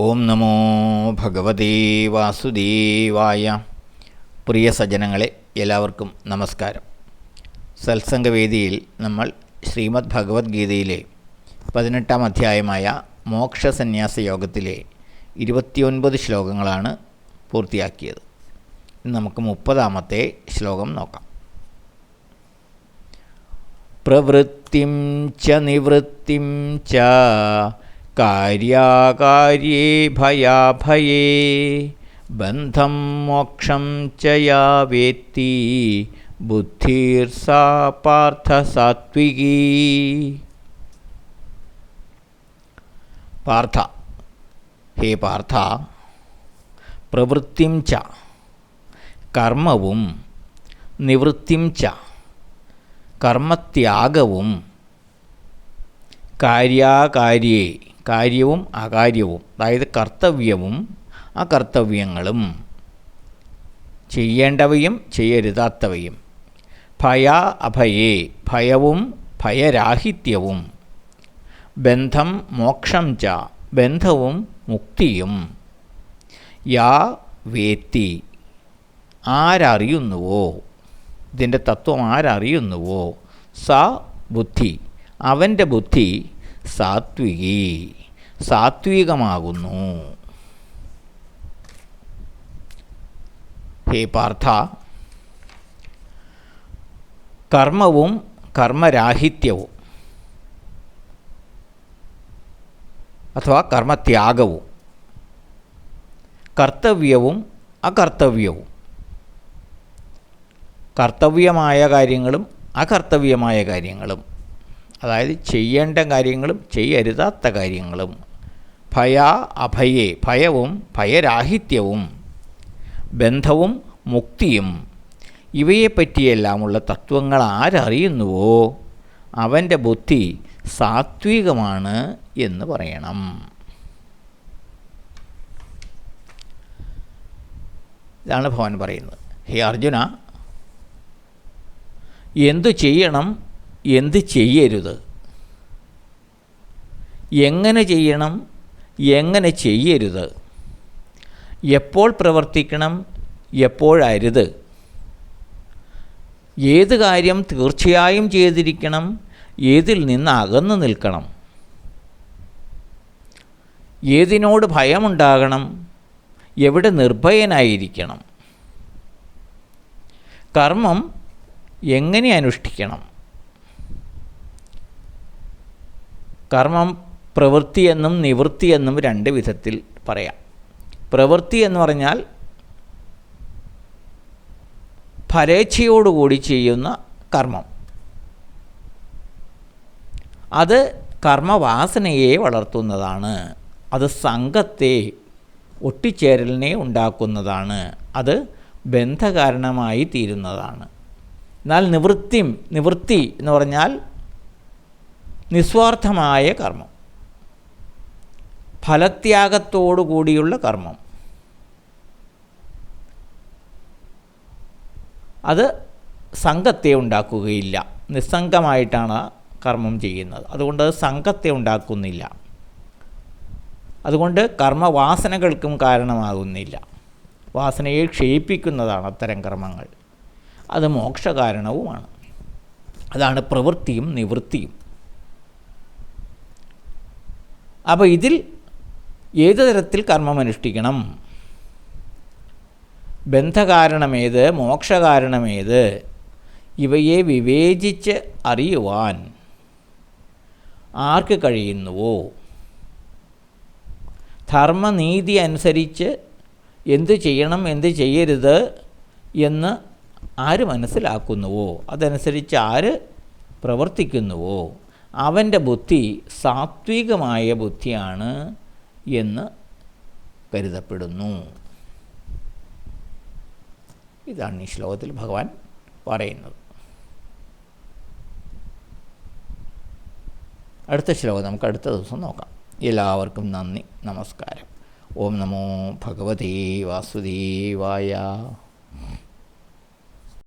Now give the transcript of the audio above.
ഓം നമോ ഭഗവതേ വാസുദേവായ. പ്രിയ സജ്ജനങ്ങളെ, എല്ലാവർക്കും നമസ്കാരം. സത്സംഗവേദിയിൽ നമ്മൾ ശ്രീമദ് ഭഗവത്ഗീതയിലെ 18-ാം അധ്യായമായ മോക്ഷസന്യാസ യോഗത്തിലെ 29 ശ്ലോകങ്ങളാണ് പൂർത്തിയാക്കിയത്. ഇന്ന് നമുക്ക് 30-ാമത്തെ ശ്ലോകം നോക്കാം. പ്രവൃത്തിം ച നിവൃത്തിം ച കാര്യാകാര്യേ ഭയാഭയേ ബന്ധം മോക്ഷം ച യാ വേത്തി ബുദ്ധിർസാ പാർത്ഥ സാത്വികീ. പാർത്ഥ, ഹേ പാർത്ഥ, പ്രവൃത്തിം ച കർമ്മവും നിവൃത്തിം ച കർമ്മത്യാഗവും കാര്യാകാര്യേ കാര്യവും അകാര്യവും, അതായത് കർത്തവ്യവും അകർത്തവ്യങ്ങളും, ചെയ്യേണ്ടവയും ചെയ്യരുതാത്തവയും, ഭയ അഭയേ ഭയവും ഭയരാഹിത്യവും, ബന്ധം മോക്ഷം ച ബന്ധവും മുക്തിയും, യാ വേത്തി ആരറിയുന്നുവോ, ഇതിൻ്റെ തത്വം ആരറിയുന്നുവോ, സ ബുദ്ധി അവൻ്റെ ബുദ്ധി, സാത്വികി സാത്വികമാകുന്നു. ഹേ പാർത്ഥ, കർമ്മവും കർമ്മരാഹിത്യവും അഥവാ കർമ്മത്യാഗവും, കർത്തവ്യവും അകർത്തവ്യവും, കർത്തവ്യമായ കാര്യങ്ങളും അകർത്തവ്യമായ കാര്യങ്ങളും, അതായത് ചെയ്യേണ്ട കാര്യങ്ങളും ചെയ്യരുതാത്ത കാര്യങ്ങളും, ഭയ അഭയേ ഭയവും ഭയരാഹിത്യവും, ബന്ധവും മുക്തിയും, ഇവയെപ്പറ്റിയെല്ലാമുള്ള തത്വങ്ങൾ ആരറിയുന്നുവോ അവൻ്റെ ബുദ്ധി സാത്വികമാണ് എന്ന് പറയണം. ഇതാണ് ഭഗവാൻ പറയുന്നത്. ഹേ അർജുന, എന്തു ചെയ്യണം, എന്ത് ചെയ്യരുത്, എങ്ങനെ ചെയ്യണം, എങ്ങനെ ചെയ്യരുത്, എപ്പോൾ പ്രവർത്തിക്കണം, എപ്പോഴരുത്, ഏത് കാര്യം തീർച്ചയായും ചെയ്തിരിക്കണം, ഏതിൽ നിന്ന് അകന്നു നിൽക്കണം, ഏതിനോട് ഭയമുണ്ടാകണം, എവിടെ നിർഭയനായിരിക്കണം, കർമ്മം എങ്ങനെ അനുഷ്ഠിക്കണം. കർമ്മം പ്രവൃത്തി എന്നും നിവൃത്തി എന്നും രണ്ട് വിധത്തിൽ പറയാം. പ്രവൃത്തി എന്ന് പറഞ്ഞാൽ ഫലേച്ഛയോടുകൂടി ചെയ്യുന്ന കർമ്മം. അത് കർമ്മവാസനയെ വളർത്തുന്നതാണ്. അത് സംഘത്തെ ഒട്ടിച്ചേരലിനെ ഉണ്ടാക്കുന്നതാണ്. അത് ബന്ധകാരണമായി തീരുന്നതാണ്. എന്നാൽ നിവൃത്തി എന്ന് പറഞ്ഞാൽ നിസ്വാർത്ഥമായ കർമ്മം, ഫലത്യാഗത്തോടു കൂടിയുള്ള കർമ്മം. അത് സംഘത്തെ ഉണ്ടാക്കുകയില്ല. നിസ്സംഗമായിട്ടാണ് കർമ്മം ചെയ്യുന്നത്. അതുകൊണ്ട് അത് സംഘത്തെ ഉണ്ടാക്കുന്നില്ല. അതുകൊണ്ട് കർമ്മവാസനകൾക്കും കാരണമാകുന്നില്ല. വാസനയെ ക്ഷയിപ്പിക്കുന്നതാണ് അത്തരം കർമ്മങ്ങൾ. അത് മോക്ഷകാരണവുമാണ്. അതാണ് പ്രവൃത്തിയും നിവൃത്തിയും. അപ്പോൾ ഇതിൽ ഏത് തരത്തിൽ കർമ്മം അനുഷ്ഠിക്കണം, ബന്ധകാരണമേത്, മോക്ഷകാരണമേത്, ഇവയെ വിവേചിച്ച് അറിയുവാൻ ആർക്ക് കഴിയുന്നുവോ, ധർമ്മനീതി അനുസരിച്ച് എന്ത് ചെയ്യണം എന്ത് ചെയ്യരുത് എന്ന് ആര് മനസ്സിലാക്കുന്നുവോ, അതനുസരിച്ച് ആര് പ്രവർത്തിക്കുന്നുവോ അവൻ്റെ ബുദ്ധി സാത്വികമായ ബുദ്ധിയാണ് എന്ന് കരുതപ്പെടുന്നു. ഇതാണ് ഈ ശ്ലോകത്തിൽ ഭഗവാൻ പറയുന്നത്. അടുത്ത ശ്ലോകം നമുക്ക് അടുത്ത ദിവസം നോക്കാം. എല്ലാവർക്കും നന്ദി, നമസ്കാരം. ഓം നമോ ഭഗവതേ വാസുദേവായ.